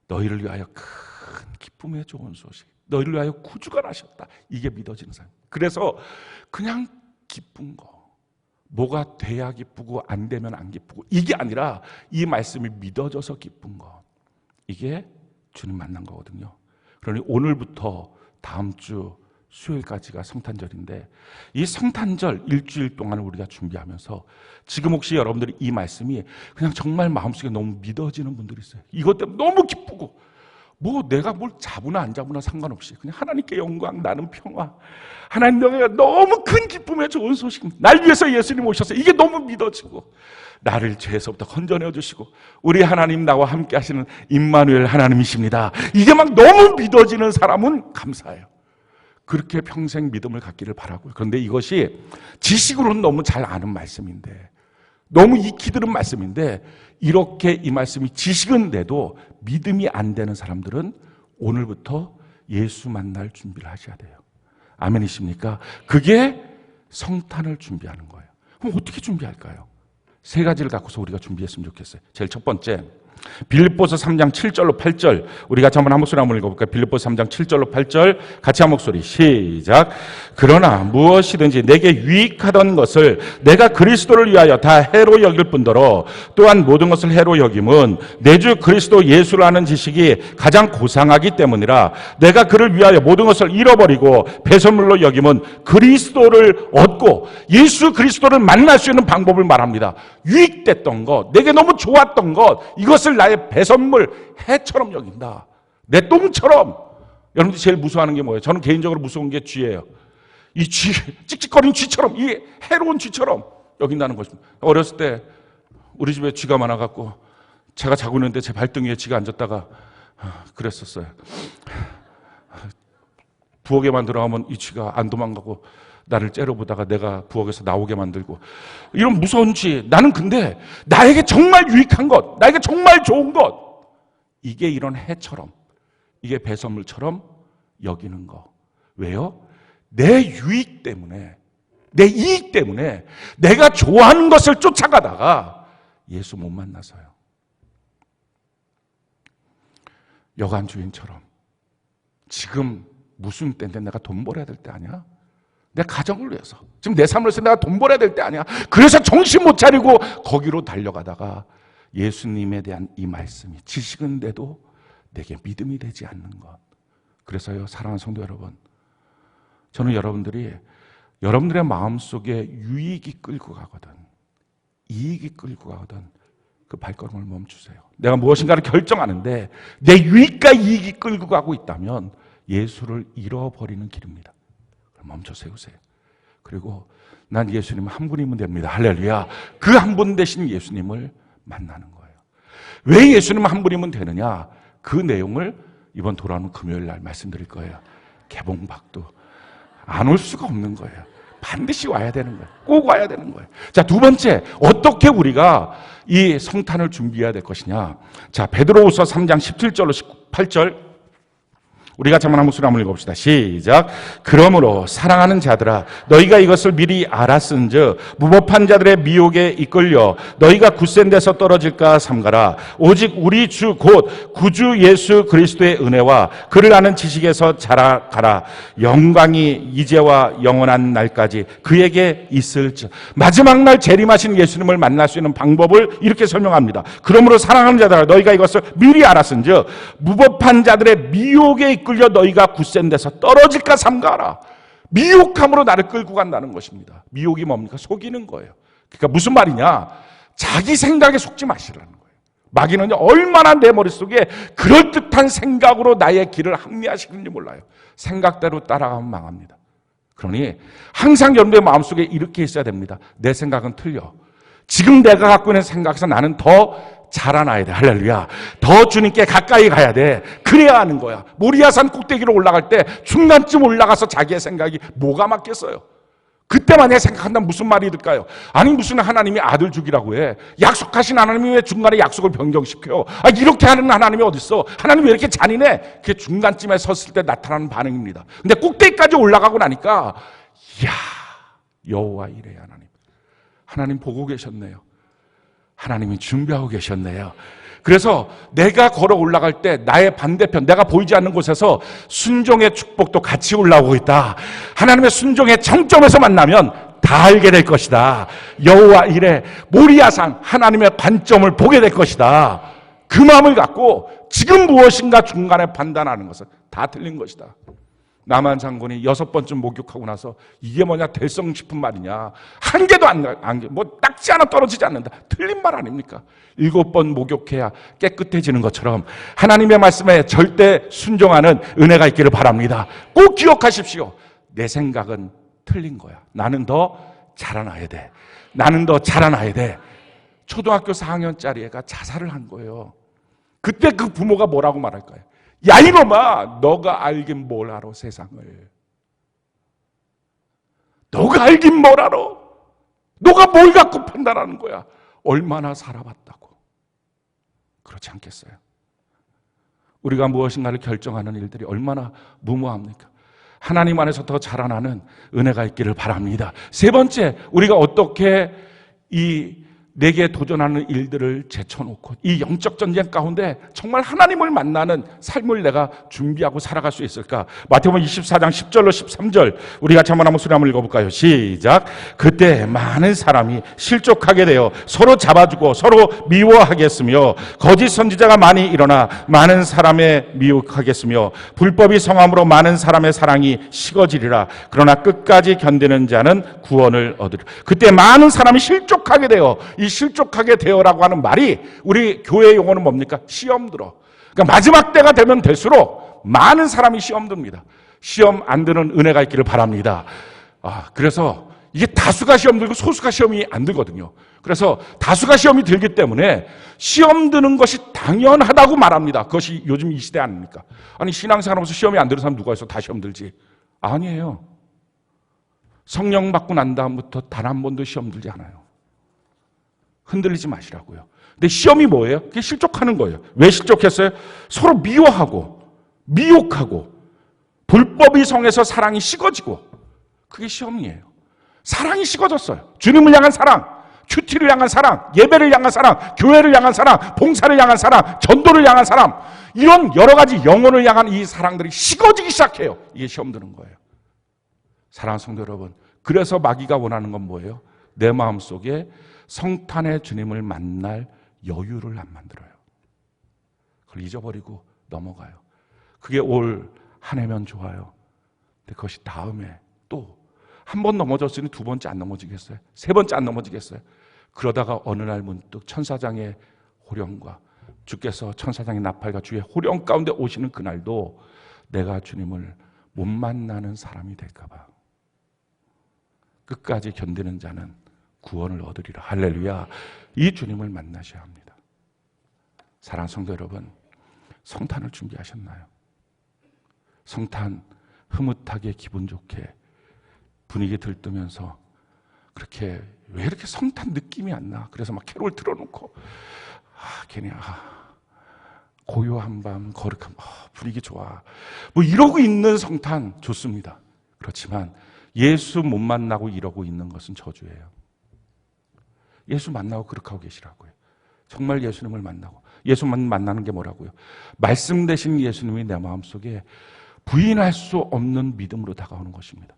너희를 위하여 큰 기쁨의 좋은 소식, 너희를 위하여 구주가 나셨다. 이게 믿어지는 사람. 그래서 그냥 기쁜 거, 뭐가 돼야 기쁘고 안 되면 안 기쁘고, 이게 아니라 이 말씀이 믿어져서 기쁜 거, 이게 주님 만난 거거든요. 그러니 오늘부터 다음 주 수요일까지가 성탄절인데, 이 성탄절 일주일 동안을 우리가 준비하면서 지금 혹시 여러분들이 이 말씀이 그냥 정말 마음속에 너무 믿어지는 분들이 있어요. 이것 때문에 너무 기쁘고, 뭐 내가 뭘 잡으나 안 잡으나 상관없이 그냥 하나님께 영광, 나는 평화, 하나님 너희가 너무 큰 기쁨의 좋은 소식, 날 위해서 예수님 오셔서 이게 너무 믿어지고, 나를 죄에서부터 건져내어 주시고 우리 하나님 나와 함께 하시는 임마누엘 하나님이십니다. 이게 막 너무 믿어지는 사람은 감사해요. 그렇게 평생 믿음을 갖기를 바라고요. 그런데 이것이 지식으로는 너무 잘 아는 말씀인데, 너무 익히 들은 말씀인데, 이렇게 이 말씀이 지식은 돼도 믿음이 안 되는 사람들은 오늘부터 예수 만날 준비를 하셔야 돼요. 아멘이십니까? 그게 성탄을 준비하는 거예요. 그럼 어떻게 준비할까요? 세 가지를 갖고서 우리가 준비했으면 좋겠어요. 제일 첫 번째, 빌립보서 3장 7절로 8절, 우리가 한번 한 목소리 한번 읽어볼까요? 빌립보서 3장 7절로 8절 같이 한 목소리 시작. 그러나 무엇이든지 내게 유익하던 것을 내가 그리스도를 위하여 다 해로 여길 뿐더러 또한 모든 것을 해로 여김은 내 주 그리스도 예수를 아는 지식이 가장 고상하기 때문이라. 내가 그를 위하여 모든 것을 잃어버리고 배설물로 여김은 그리스도를 얻고 예수 그리스도를 만날 수 있는 방법을 말합니다. 유익됐던 것, 내게 너무 좋았던 것, 이것을 나의 배선물, 해처럼 여긴다. 내 똥처럼. 여러분들이 제일 무서워하는 게 뭐예요? 저는 개인적으로 무서운 게 쥐예요. 이 쥐, 찍찍거리는 쥐처럼, 이 해로운 쥐처럼 여긴다는 것입니다. 어렸을 때 우리 집에 쥐가 많아갖고 제가 자고 있는데 제 발등 위에 쥐가 앉았다가 그랬었어요. 부엌에만 들어가면 이 쥐가 안 도망가고 나를 째려보다가 내가 부엌에서 나오게 만들고, 이런 무서운 쥐. 나는 근데 나에게 정말 유익한 것, 나에게 정말 좋은 것, 이게 이런 해처럼, 이게 배설물처럼 여기는 거. 왜요? 내 유익 때문에, 내 이익 때문에 내가 좋아하는 것을 쫓아가다가 예수 못 만나서요. 여관 주인처럼 지금 무슨 때인데 내가 돈 벌어야 될 때 아니야? 내 가정을 위해서, 지금 내 삶을 위해서 내가 돈 벌어야 될 때 아니야? 그래서 정신 못 차리고 거기로 달려가다가 예수님에 대한 이 말씀이 지식은 돼도 내게 믿음이 되지 않는 것. 그래서요, 사랑하는 성도 여러분, 저는 여러분들의 마음속에 유익이 끌고 가거든, 이익이 끌고 가거든, 그 발걸음을 멈추세요. 내가 무엇인가를 결정하는데 내 유익과 이익이 끌고 가고 있다면 예수를 잃어버리는 길입니다. 멈춰 세우세요. 그리고 난 예수님 한 분이면 됩니다. 할렐루야. 그 한 분 대신 예수님을 만나는 거예요. 왜 예수님 한 분이면 되느냐? 그 내용을 이번 돌아오는 금요일 날 말씀드릴 거예요. 개봉박도 안 올 수가 없는 거예요. 반드시 와야 되는 거예요. 꼭 와야 되는 거예요. 자, 두 번째, 어떻게 우리가 이 성탄을 준비해야 될 것이냐? 자, 베드로후서 3장 17절로 18절 우리 같이 한번 한 목소리 한번 읽어봅시다. 시작. 그러므로 사랑하는 자들아, 너희가 이것을 미리 알았은즉 무법한 자들의 미혹에 이끌려 너희가 굳센 데서 떨어질까 삼가라. 오직 우리 주 곧 구주 예수 그리스도의 은혜와 그를 아는 지식에서 자라가라. 영광이 이제와 영원한 날까지 그에게 있을지. 마지막 날 재림하신 예수님을 만날 수 있는 방법을 이렇게 설명합니다. 그러므로 사랑하는 자들아, 너희가 이것을 미리 알았은즉 무법한 자들의 미혹에 이끌려 너희가 굳센 데서 떨어질까 삼가라. 미혹함으로 나를 끌고 간다는 것입니다. 미혹이 뭡니까? 속이는 거예요. 그러니까 무슨 말이냐? 자기 생각에 속지 마시라는 거예요. 마귀는요, 얼마나 내 머릿속에 그럴듯한 생각으로 나의 길을 합리화시키는지 몰라요. 생각대로 따라가면 망합니다. 그러니 항상 여러분의 마음속에 이렇게 있어야 됩니다. 내 생각은 틀려. 지금 내가 갖고 있는 생각에서 나는 더 자라나야 돼. 할렐루야. 더 주님께 가까이 가야 돼. 그래야 하는 거야. 모리아산 꼭대기로 올라갈 때 중간쯤 올라가서 자기의 생각이 뭐가 맞겠어요? 그때 만약에 생각한다면 무슨 말이 들까요? 아니, 무슨 하나님이 아들 주기라고 해. 약속하신 하나님이 왜 중간에 약속을 변경시켜? 이렇게 하는 하나님이 어딨어? 하나님이 왜 이렇게 잔인해? 그게 중간쯤에 섰을 때 나타나는 반응입니다. 근데 꼭대기까지 올라가고 나니까, 이야, 여호와 이레 하나님 보고 계셨네요. 하나님이 준비하고 계셨네요. 그래서 내가 걸어 올라갈 때 나의 반대편, 내가 보이지 않는 곳에서 순종의 축복도 같이 올라오고 있다. 하나님의 순종의 정점에서 만나면 다 알게 될 것이다. 여호와 이레 모리아산 하나님의 관점을 보게 될 것이다. 그 마음을 갖고 지금 무엇인가 중간에 판단하는 것은 다 틀린 것이다. 나만 장군이 6번쯤 목욕하고 나서 이게 뭐냐, 될성 싶은 말이냐, 한 개도 뭐 딱지 하나 떨어지지 않는다. 틀린 말 아닙니까? 7번 목욕해야 깨끗해지는 것처럼 하나님의 말씀에 절대 순종하는 은혜가 있기를 바랍니다. 꼭 기억하십시오. 내 생각은 틀린 거야. 나는 더 자라나야 돼. 나는 더 자라나야 돼. 초등학교 4학년짜리 애가 자살을 한 거예요. 그때 그 부모가 뭐라고 말할까요? 야, 이놈아, 너가 알긴 뭘 알아, 세상을. 너가 알긴 뭘 알아? 너가 뭘 갖고 판단하는 거야? 얼마나 살아봤다고. 그렇지 않겠어요? 우리가 무엇인가를 결정하는 일들이 얼마나 무모합니까? 하나님 안에서 더 자라나는 은혜가 있기를 바랍니다. 세 번째, 우리가 어떻게 내게 도전하는 일들을 제쳐놓고 이 영적 전쟁 가운데 정말 하나님을 만나는 삶을 내가 준비하고 살아갈 수 있을까? 마태복음 24장 10절로 13절 우리 같이 한번 목소리 한번 읽어볼까요? 시작. 그때 많은 사람이 실족하게 되어 서로 잡아주고 서로 미워하겠으며 거짓 선지자가 많이 일어나 많은 사람의 미혹하겠으며 불법이 성함으로 많은 사람의 사랑이 식어지리라. 그러나 끝까지 견디는 자는 구원을 얻으리라. 그때 많은 사람이 실족하게 되어, 이 실족하게 되어라고 하는 말이 우리 교회 용어는 뭡니까? 시험 들어. 그러니까 마지막 때가 되면 될수록 많은 사람이 시험 듭니다. 시험 안 드는 은혜가 있기를 바랍니다. 그래서 이게 다수가 시험 들고 소수가 시험이 안 들거든요. 그래서 다수가 시험이 들기 때문에 시험 드는 것이 당연하다고 말합니다. 그것이 요즘 이 시대 아닙니까? 아니, 신앙생활하면서 시험이 안 드는 사람 누가 있어? 다 시험 들지. 아니에요. 성령 받고 난 다음부터 단 한 번도 시험 들지 않아요. 흔들리지 마시라고요. 근데 시험이 뭐예요? 그게 실족하는 거예요. 왜 실족했어요? 서로 미워하고 미혹하고 불법이 성해서 사랑이 식어지고, 그게 시험이에요. 사랑이 식어졌어요. 주님을 향한 사랑, 큐티를 향한 사랑, 예배를 향한 사랑, 교회를 향한 사랑, 봉사를 향한 사랑, 전도를 향한 사람, 이런 여러 가지 영혼을 향한 이 사랑들이 식어지기 시작해요. 이게 시험 드는 거예요. 사랑하는 성도 여러분, 그래서 마귀가 원하는 건 뭐예요? 내 마음속에 성탄의 주님을 만날 여유를 안 만들어요. 그걸 잊어버리고 넘어가요. 그게 올 한 해면 좋아요. 근데 그것이 다음에 또 한 번 넘어졌으니 두 번째 안 넘어지겠어요? 세 번째 안 넘어지겠어요? 그러다가 어느 날 문득 천사장의 호령과 주께서 천사장의 나팔과 주의 호령 가운데 오시는 그날도 내가 주님을 못 만나는 사람이 될까 봐. 끝까지 견디는 자는 구원을 얻으리라. 할렐루야. 이 주님을 만나셔야 합니다. 사랑하는 성도 여러분, 성탄을 준비하셨나요? 성탄 흐뭇하게 기분 좋게 분위기 들뜨면서 그렇게 왜 이렇게 성탄 느낌이 안 나? 그래서 막 캐롤 틀어놓고 괜히 고요한 밤 거룩한 분위기 좋아 뭐 이러고 있는 성탄 좋습니다. 그렇지만 예수 못 만나고 이러고 있는 것은 저주예요. 예수 만나고 그렇게 하고 계시라고요. 정말 예수님을 만나고, 예수만 만나는 게 뭐라고요? 말씀 되신 예수님이 내 마음속에 부인할 수 없는 믿음으로 다가오는 것입니다.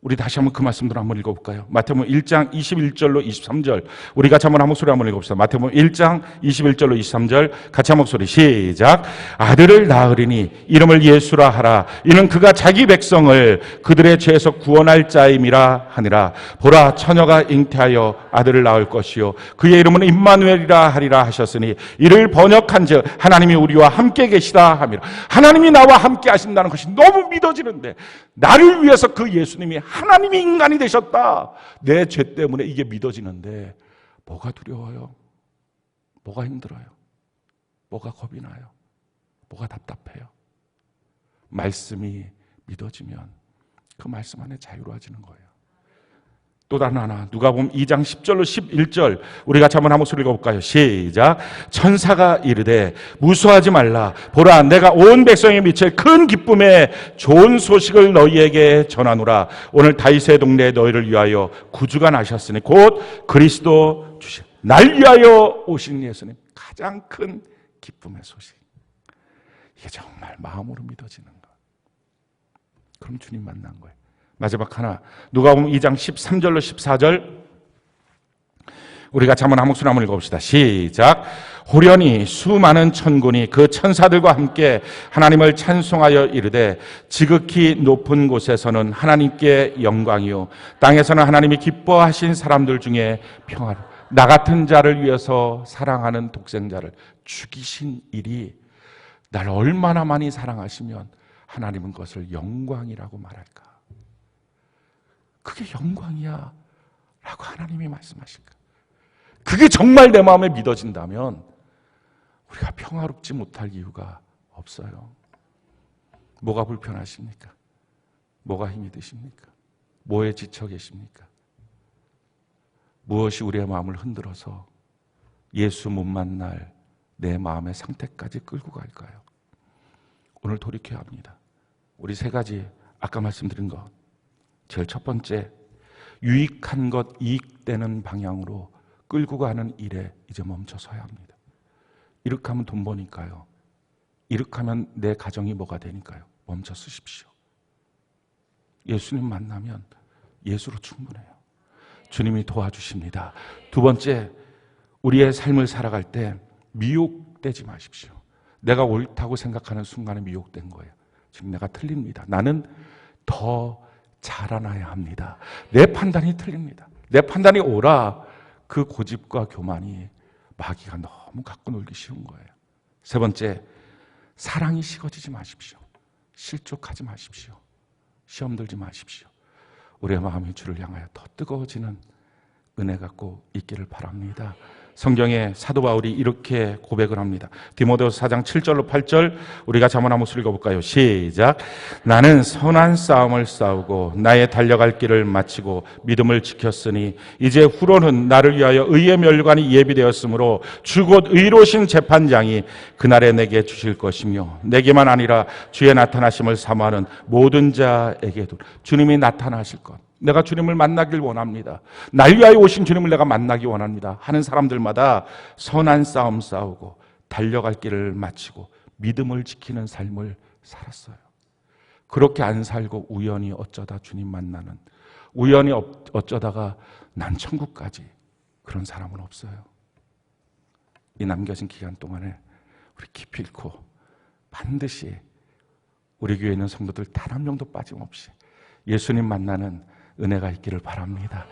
우리 다시 한번 그 말씀들 한번 읽어볼까요? 마태복음 1장 21절로 23절 우리 같이 한번 한 목소리 한번 읽어봅시다. 마태복음 1장 21절로 23절 같이 한 목소리 시작. 아들을 낳으리니 이름을 예수라 하라. 이는 그가 자기 백성을 그들의 죄에서 구원할 자임이라 하니라. 보라, 처녀가 잉태하여 아들을 낳을 것이요 그의 이름은 임마누엘이라 하리라 하셨으니 이를 번역한즉 하나님이 우리와 함께 계시다 함이라. 하나님이 나와 함께 하신다는 것이 너무 믿어지는데, 나를 위해서 그 예수님이 하나님이 인간이 되셨다. 내 죄 때문에 이게 믿어지는데 뭐가 두려워요? 뭐가 힘들어요? 뭐가 겁이 나요? 뭐가 답답해요? 말씀이 믿어지면 그 말씀 안에 자유로워지는 거예요. 또 다른 하나, 누가복음 2장 10절로 11절 우리 같이 한번 한 목소리 읽어볼까요? 시작. 천사가 이르되 무수하지 말라. 보라, 내가 온 백성에 미칠 큰 기쁨의 좋은 소식을 너희에게 전하노라. 오늘 다윗의 동네에 너희를 위하여 구주가 나셨으니 곧 그리스도 주신, 날 위하여 오신 예수님. 가장 큰 기쁨의 소식. 이게 정말 마음으로 믿어지는 것. 그럼 주님 만난 거예요. 마지막 하나, 누가복음 2장 13절로 14절 우리 같이 한번 한 목소리 한번 읽어봅시다. 시작. 호련히 수많은 천군이 그 천사들과 함께 하나님을 찬송하여 이르되 지극히 높은 곳에서는 하나님께 영광이요 땅에서는 하나님이 기뻐하신 사람들 중에 평화를, 나 같은 자를 위해서 사랑하는 독생자를 죽이신 일이 날 얼마나 많이 사랑하시면 하나님은 그것을 영광이라고 말할까? 그게 영광이야 라고 하나님이 말씀하실까? 그게 정말 내 마음에 믿어진다면 우리가 평화롭지 못할 이유가 없어요. 뭐가 불편하십니까? 뭐가 힘이 드십니까? 뭐에 지쳐 계십니까? 무엇이 우리의 마음을 흔들어서 예수 못 만날 내 마음의 상태까지 끌고 갈까요? 오늘 돌이켜야 합니다. 우리 세 가지 아까 말씀드린 것. 제일 첫 번째, 유익한 것, 이익되는 방향으로 끌고 가는 일에 이제 멈춰서야 합니다. 이렇게 하면 돈 버니까요. 이렇게 하면 내 가정이 뭐가 되니까요. 멈춰 쓰십시오. 예수님 만나면 예수로 충분해요. 주님이 도와주십니다. 두 번째, 우리의 삶을 살아갈 때 미혹되지 마십시오. 내가 옳다고 생각하는 순간에 미혹된 거예요. 지금 내가 틀립니다. 나는 더 자라나야 합니다. 내 판단이 틀립니다. 내 판단이 옳아. 그 고집과 교만이 마귀가 너무 갖고 놀기 쉬운 거예요. 세 번째, 사랑이 식어지지 마십시오. 실족하지 마십시오. 시험 들지 마십시오. 우리의 마음이 주를 향하여 더 뜨거워지는 은혜가 꼭 있기를 바랍니다. 성경에 사도 바울이 이렇게 고백을 합니다. 디모데후서 4장 7절로 8절 우리가 잠언 한 목소리 읽어볼까요? 시작. 나는 선한 싸움을 싸우고 나의 달려갈 길을 마치고 믿음을 지켰으니 이제 후로는 나를 위하여 의의 면류관이 예비되었으므로 주 곧 의로우신 재판장이 그날에 내게 주실 것이며 내게만 아니라 주의 나타나심을 사모하는 모든 자에게도 주님이 나타나실 것. 내가 주님을 만나길 원합니다. 날 위하여 오신 주님을 내가 만나기 원합니다. 하는 사람들마다 선한 싸움 싸우고 달려갈 길을 마치고 믿음을 지키는 삶을 살았어요. 그렇게 안 살고 우연히 어쩌다 주님 만나는, 우연히 어쩌다가 난 천국까지, 그런 사람은 없어요. 이 남겨진 기간 동안에 우리 기필코 반드시 우리 교회에 있는 성도들 단 한 명도 빠짐없이 예수님 만나는 은혜가 있기를 바랍니다.